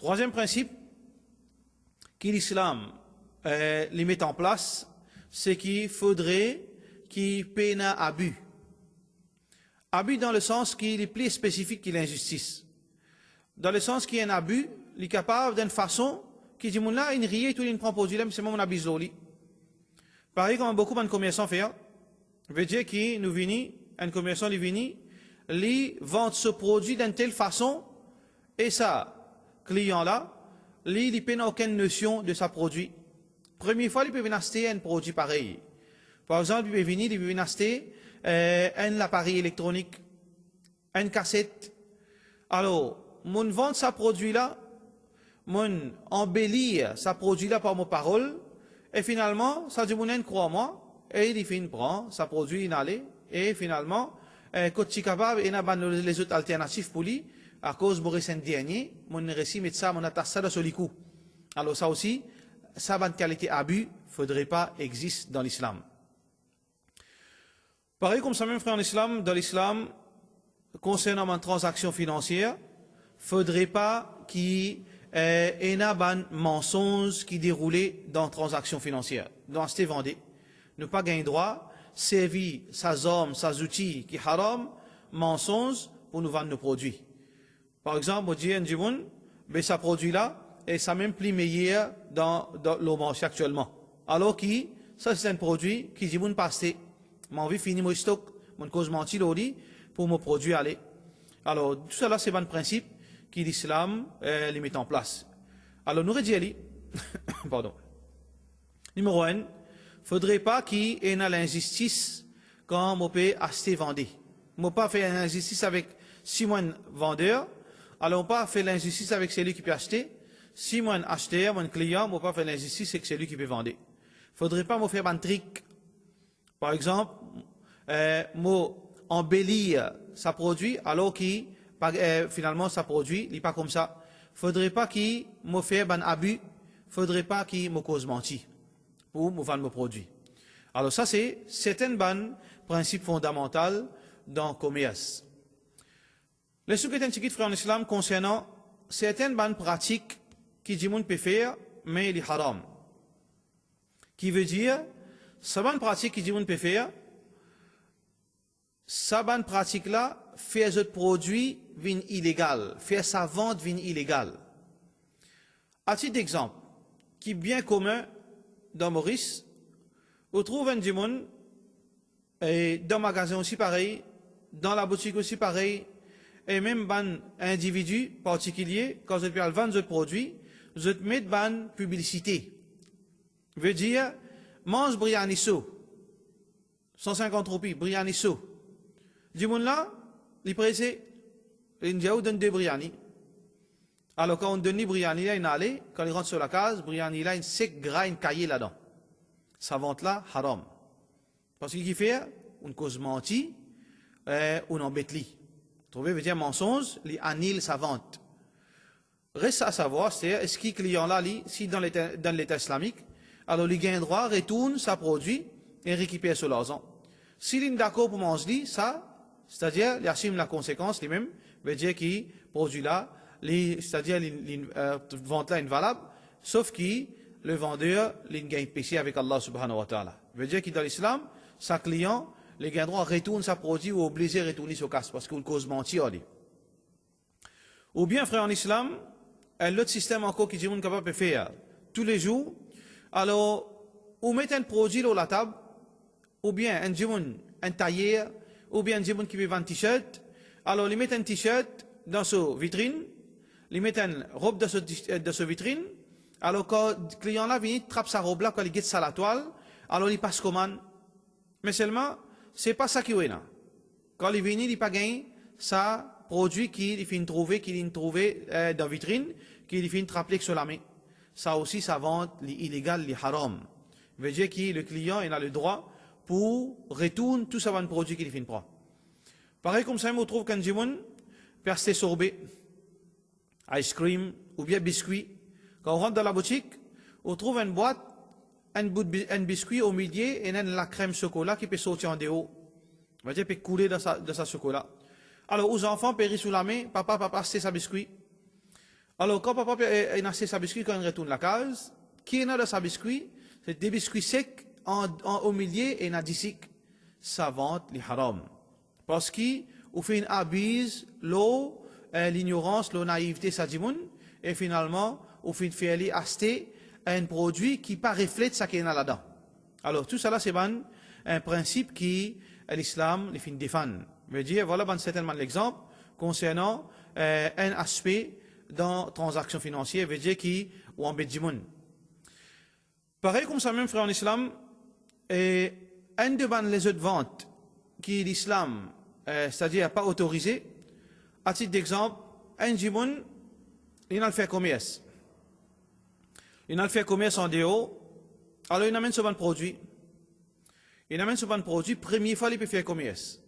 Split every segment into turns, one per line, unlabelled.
Troisième principe que l'islam les met en place, c'est qu'il faudrait qu'il paie un abus. Abus dans le sens qu'il est plus spécifique que l'injustice. Dans le sens qu'il y a un abus, il est capable d'une façon qui dit, là, il rit, tout il prend pour dire, mais c'est mon abus zoli. Pareil comme beaucoup de commerçants font, veut dire qu'ils nous viennent, un commerçant lui vient, lui vend ce produit d'une telle façon, et ça, client-là, lui, il n'a aucune notion de sa produit. Première fois, il peut venir acheter un produit pareil. Par exemple, il peut venir acheter un appareil électronique, une cassette. Alors, mon vendre sa produit-là, mon embellir sa produit-là par mes paroles, et finalement, ça dit, mon croit moi, et il finit prend sa produit, il allait, et finalement, quand tu es capable, il y a les autres alternatives pour lui, à cause de mon dernier, mon récit met ça, mon attache ça sur les coups. Alors ça aussi, ça va de qualité abus, faudrait pas existe dans l'islam. Pareil comme ça même frère en islam, dans l'islam, concernant une transaction financière, faudrait pas qu'il y ait un mensonge qui déroulait dans la transaction financière. Dans acheter vendé, ne pas gagner droit, servir sa armes, sa outils qui haram, mensonge pour nous vendre nos produits. Par exemple, on dit un djimoun, mais sa produit là, et ça même plus meilleur dans le marché actuellement. Alors que ça c'est un produit qui dit mon passé, mon envie fini mon stock, mon cause menti l'ori pour mon produit aller. Alors tout cela c'est un principe que l'islam les met en place. Alors nous redisons, pardon. Numéro 1, faudrait pas qu'il y ait l'injustice quand on peut acheter vendre. On pas faire l'injustice avec si moi vendeur, alors on pas faire l'injustice avec celui qui peut acheter. Si moi acheteur, mon client, moi pas faire l'injustice avec celui qui peut vendre. Faudrait pas me faire un trick. Par exemple, moi embellir sa produit alors qu'il finalement sa produit n'est pas comme ça. Faudrait pas qu'il me fasse un abus. Faudrait pas qu'il me cause menti pour me vendre mon produit. Alors ça c'est un bon principe fondamental dans le commerce. Le sujet est un petit frère en islam concernant certaines bonnes pratiques qui dit moun peut faire, mais il est haram. Qui veut dire, sa bonne pratique qui dit moun peut faire, sa bonne pratique là, faire ce produit vin illégal, faire sa vente vin illégal. À titre d'exemple, qui est bien commun dans Maurice, on trouve un djimoun, et dans le magasin aussi pareil, dans la boutique aussi pareil, et même un individu particulier, quand je peux vendre ce produit, je te mets une publicité. Veut dire, mange biryani so. 150 roupies, biryani so. Du monde là, il pressé, il dit, donne deux biryani. Alors quand on donne les biryani là, il allait, quand il rentre sur la case, biryani là, il sec gras, une cahier là-dedans. Sa vente là, haram. Parce qu'il fait, on cause menti, on embête lui. Trouver veut dire mensonge, il annule sa vente. Reste à savoir, c'est est-ce que le client là, si dans l'état islamique, alors il gagne droit, retourne sa produit et récupère sur l'argent. S'il est d'accord pour manger ça, c'est-à-dire il assume la conséquence lui-même, veut dire qu'il produit là, c'est-à-dire vente là est valable, sauf que le vendeur il gagne péché avec Allah subhanahu wa ta'ala. Veut dire que dans l'islam, sa client les gagne droit retourne sa produit ou obligé de retourner sur casse parce qu'il cause mentir. Ou bien frère en islam, l'autre système encore qui dit qu'on est capable de faire tous les jours, alors ou mettre un produit sur la table, ou bien un tailleur, ou bien un djimoun qui veut vendre un t-shirt, alors il met un t-shirt dans sa vitrine, il met une robe dans sa vitrine, alors quand le client là vient, il trappe sa robe là, quand il guette ça à la toile, alors il passe commande. Mais seulement, c'est pas ça qui est là. Quand il vient, il pas gagné ça produit qu'il finit trouver, dans la vitrine, qu'il finit trapper sur la main. Ça aussi, ça vente illégal, les haram. Veut dire que le client il a le droit pour retourner tout ça van produit qu'il finit prendre. Pareil comme ça, on trouve qu'un djimoun peut acheter sorbet, ice cream ou bien biscuit. Quand on rentre dans la boutique, on trouve une boîte, un biscuit au milieu et la crème chocolat qui peut sortir en dehors. Veut dire peut couler dans sa chocolat. Alors, aux enfants, péri sous la main, papa, acheter sa biscuit. Alors, quand papa a assez sa biscuit, quand il retourne la case, qui est dans sa biscuit, c'est des biscuits secs au milieu et na disik, ça vente les haram. Parce qu'il fait une abuse, l'eau, l'ignorance, la naïveté, ça dit moun, et finalement, on fait faire acheter un produit qui pas reflète ça qui est là-dedans. Alors, tout ça là, c'est un principe qui, l'islam, les fin défend. Je veux dire, voilà, certainement l'exemple concernant un aspect dans transaction financière, veut dire qui ou en bédjimoun. Pareil comme ça même, frère en islam, un de les autres ventes qui l'islam, c'est-à-dire pas autorisé, à titre d'exemple, un djimoun, il a fait commerce. Il a fait commerce en dehors, alors il amène ce bon produit. Il amène ce bon produit, première fois il peut faire commerce.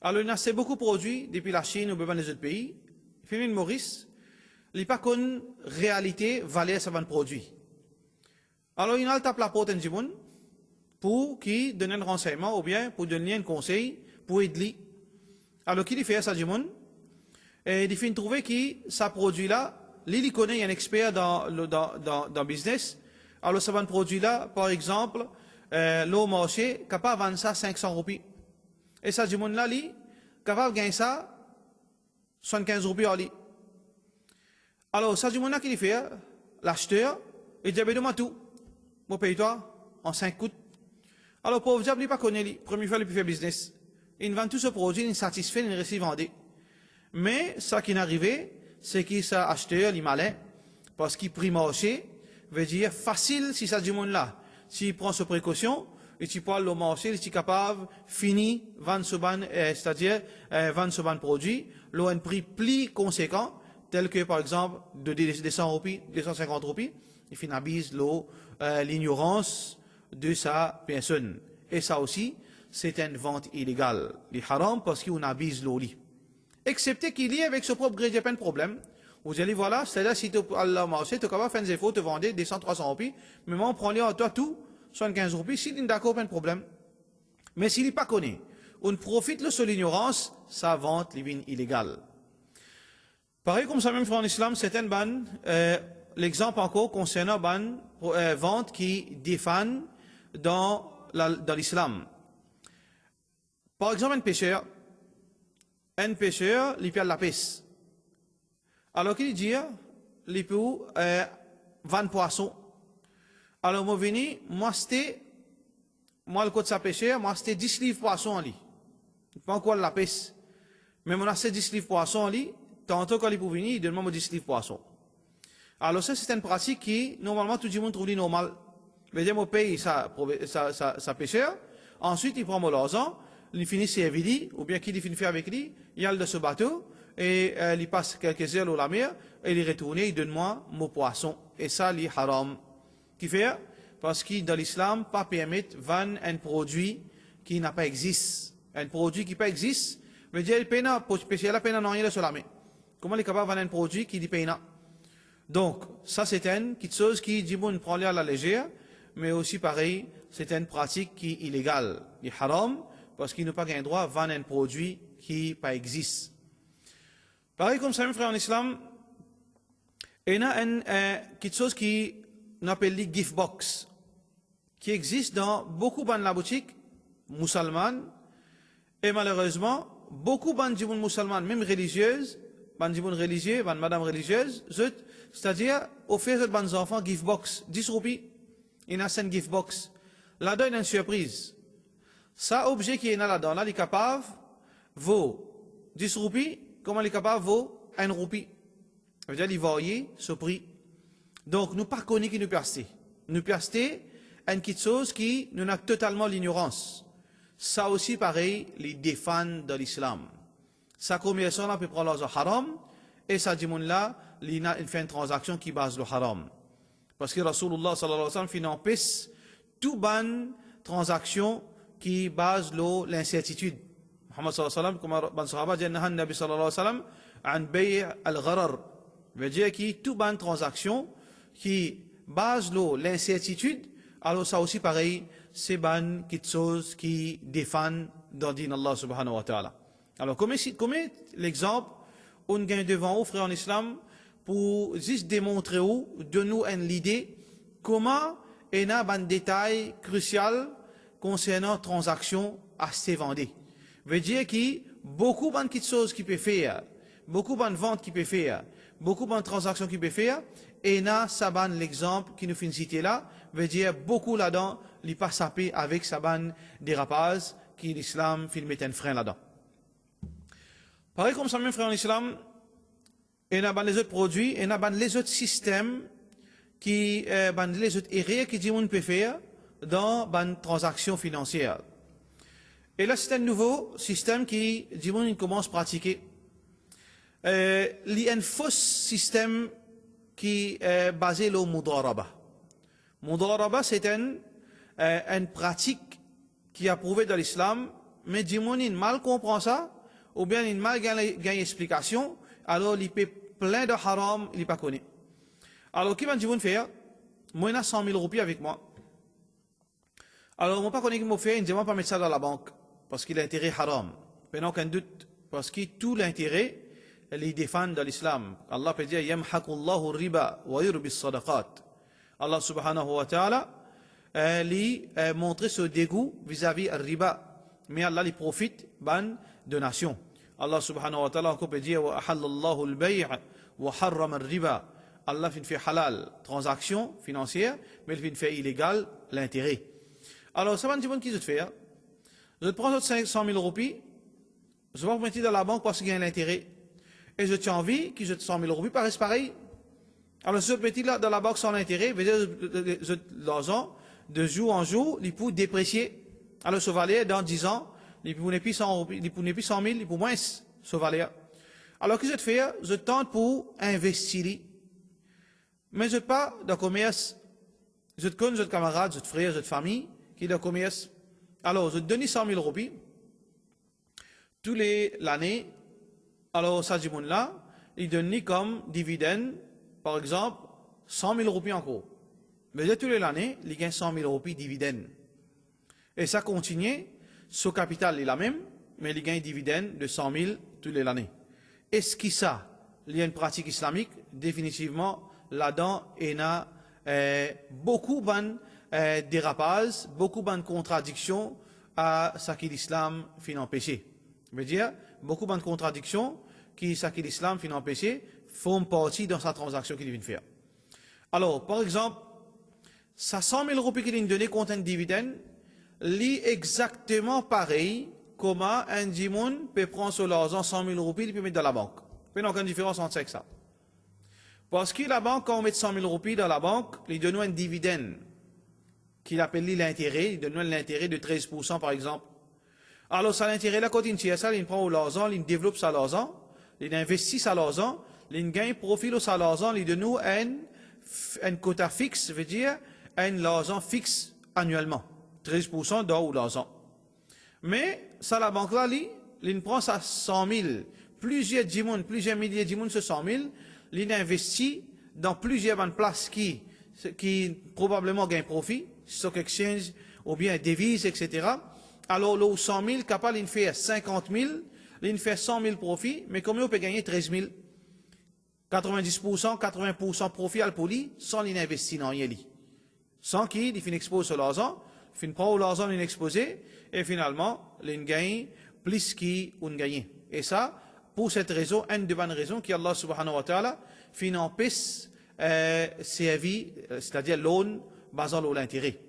Alors il a assez beaucoup de produits depuis la Chine ou les autres pays. Il fait une Maurice, il n'a pas qu'une réalité valeur ce bon produit. Alors il a tapé la porte de monde pour qu'il donne un renseignement ou bien pour donner un conseil pour aider. Alors qu'il fait ça du monde et il fait trouver que ce produit là, il connaît un expert dans le business. Alors ce bon produit là, par exemple, l'eau marché capable de vendre ça 500 roupies. Et ça du monde là, il capable de gagner ça 75 roupies en lit. Alors ça du monde là qu'il fait, l'acheteur, il dit ben moi tout. Moi, paye-toi en 5 coups. Alors, pauvre diable, il n'a pas connu, première fois, il peut faire business. Il vend tout ce produit, il est satisfait, il réussit à vendre. Mais, ça qui est arrivé, c'est qu'il s'est acheté, il est malin, parce qu'il prix marché, veut dire facile si ça du monde là. S'il prend ses précautions, et tu parles au marché, il est capable, fini, vendre ce ban, c'est-à-dire, vendre ce ban produit, l'eau un prix plus conséquent, tel que, par exemple, de 200 roupies, 250 roupies, il finalise l'eau, l'ignorance de sa personne. Et ça aussi, c'est une vente illégale. Les haram parce qu'on abuse l'eau. Excepté qu'il y ait avec ce propre gré, il n'y a pas de problème. Vous allez, voilà, c'est-à-dire si tu as le marché, tu es capable de faire des efforts, te vendre des 100, 300 roupies, mais moi, on prend les en toi tout, 75 roupies, s'il est d'accord, pas de problème. Mais s'il n'est pas connu, on profite de son ignorance, sa vente est illégale. Pareil comme ça, même frère en islam, c'est une banne, l'exemple encore concernant ban vente qui défend dans l'islam. Par exemple, un pêcheur, il perd la pêche. Alors qu'il dit, il peut vendre poisson. Alors moi venu, moi le côté de sa pêcheur, moi c'était 10 livres poisson en lit. Pas encore la pêche. Mais moi c'est 10 livres poisson en lit, tantôt quand il peut venir, il donne-moi 10 livres poisson. Alors ça, c'est une pratique qui, normalement, tout le monde trouve normal. C'est-à-dire, on paye sa pêcheur, ensuite, il prend mon l'argent, il finit ses vides, ou bien qu'il finit faire avec lui, il a de ce bateau, et il passe quelques heures dans la mer, et il est retourné, il donne-moi mon poisson. Et ça, il est haram. Qui fait? Parce que dans l'islam, pas permettre de vendre un produit qui n'a pas existé. Un produit qui pas existe, veut dire, il paye pour pêcher la peine en rien sur la mer. Comment il est capable de vendre un produit qui dit paye? Donc, ça c'est une chose qui dit bon, prend à la légère, mais aussi pareil, c'est une pratique qui est illégale, qui est haram, parce qu'il n'a pas un droit à vendre un produit qui pas existe. Pareil comme ça, mes frères en islam, il y a une chose qui on appelle les gift box, qui existe dans beaucoup de la boutique musulmane, et malheureusement, beaucoup de musulmanes, même religieuses, religieux, madame religieuse, c'est-à-dire, offrir à des enfants gift box, 10 roupies, il y a une gift box. Là-dedans, il y a une surprise. Ça, objet qui est là-dedans, là, il est capable, vaut 10 roupies, comment il est capable, vaut 1 roupie. Ça veut dire, il varie ce prix. Donc, nous ne pas connaître qui nous peut acheter. Nous peut acheter une petite chose qui nous a totalement l'ignorance. Ça aussi, pareil, les défendre de l'islam. Ça, commerçant, là, peut prendre l'argent haram, et ça dit, là, il fait une transaction qui base le haram. Parce que Rasulullah sallallahu alayhi wa sallam fait en piste toute bonne transaction qui base l'incertitude. Muhammad sallallahu alayhi wa sallam, comme ban sahaba dit, Nabi sallallahu alayhi wa sallam, an bay' al-gharar. Veut dire que toute bonne transaction qui base l'incertitude, alors ça aussi pareil, c'est bonne quelque chose qui défend dans din Allah subhanahu wa ta'ala. Alors, comme l'exemple, on gagne devant vous, frère en islam, pour juste démontrer de nous l'idée comment il y a un détail crucial concernant transactions à se vendre. Veut dire que beaucoup de choses qui peut faire, beaucoup de ventes qui peut faire, beaucoup de transactions qui peut faire, et là, Saban, l'exemple qui nous fait citer là, veut dire beaucoup là-dedans, il pas sapé avec Saban dérapage, qui l'islam fait mettre un frein là-dedans. Pareil comme ça, même frère en islam, il y a les autres produits, il y a les autres systèmes, qui, les autres erreurs qui on peut faire dans une transaction financière. Et là, c'est un nouveau système qui, on commence à pratiquer. Il y a un faux système qui est basé sur le mudaraba. Mudaraba, c'est une pratique qui est approuvée dans l'islam, mais il mal comprend ça, ou bien il mal gagne explication, alors il peut plein de haram, il n'est pas connu. Alors, qui va dire faire? Moi, il a 100 000 roupies avec moi. Alors, moi, pas connais qu'il m'a fait, il ne dit pas mettre ça dans la banque, parce qu'il a intérêt haram. Mais non, aucun doute, parce que tout l'intérêt, les défend dans l'islam. Allah peut dire, Yamhaqullahu riba wa yurbi sadaqat. Allah subhanahu wa ta'ala, lui montrer ce dégoût vis-à-vis riba. Mais Allah lui profite, ban donation. Allah subhanahu wa ta'ala peut dire, wa ahallallahu al-bay' wa harram al-riba. Allah fait halal, transaction financière, mais il fait illégal, l'intérêt. Alors, ça va dire qui je te faire? Je te prends 500 000 roupies, je vais vous mettre dans la banque parce qu'il y a un intérêt. Et je tiens envie que je te 100 000 roupies, paraissent pareil. Alors, si je te mets dans la banque sans intérêt, l'argent, de jour en jour, il peut déprécier. Alors, ce valeur, dans 10 ans, il peut n'est plus 100 roupies, il peut n'est plus 100 000, il peut moins ce valeur. Alors, que je te fais? Je tente pour investir. Mais je ne pas dans commerce, je te connais, je te camarade, je te frère, je te famille, qui est dans commerce. Alors, je te donne 100 000 roupies, tous l'année. Alors, ça, du monde là, il donne comme dividende, par exemple, 100 000 roupies encore. Mais tous les années, il gagne 100 000 roupies dividende. Et ça continue, son capital est la même, mais il gagne dividende de 100 000 tous les années. Est-ce que ça, il y a une pratique islamique? Définitivement, là-dedans, il y a beaucoup de dérapages, beaucoup de contradictions à ce que l'islam fait empêcher. Je veux dire, beaucoup de contradictions qui, ce que l'islam fait empêcher, font partie dans sa transaction qu'il vient de faire. Alors, par exemple, ça 100 000 roupies qu'il vient de donner contre un dividende, lit exactement pareil comment un dimoun peut prendre sur l'argent 100 000 roupies et peut mettre dans la banque. Il n'y a aucune différence entre ça. Parce que la banque, quand on met 100 000 roupies dans la banque, il donne un dividende, qu'il appelle l'intérêt, il donne l'intérêt de 13% par exemple. Alors, ça l'intérêt là, quand il tire ça, il prend l'argent, il développe sa l'argent, il investit sa l'argent, il gagne profit de sa l'argent, il donne un quota fixe, veut dire un l'argent fixe annuellement. 13% dans l'argent. Mais, ça la banque là, il prend ça 100 000, plusieurs milliers de gens sur 100 000, il investit dans plusieurs places qui probablement gagnent profit, stock exchange, ou bien devises, etc. Alors, le 100 000, capable, il fait 50 000, il fait 100 000 profits, mais combien on peut gagner 13 000? 90%, 80% profit à lui, sans l'investir dans rien. Sans qu'il finisse exposer sur l'argent, il finit prendre l'argent, il exposé, et finalement, il gagne plus qu'il gagne. Et ça, pour cette raison, une des bonnes raisons qu'Allah subhanahu wa ta'ala finit en pisse servir, c'est-à-dire l'aune basant l'intérêt.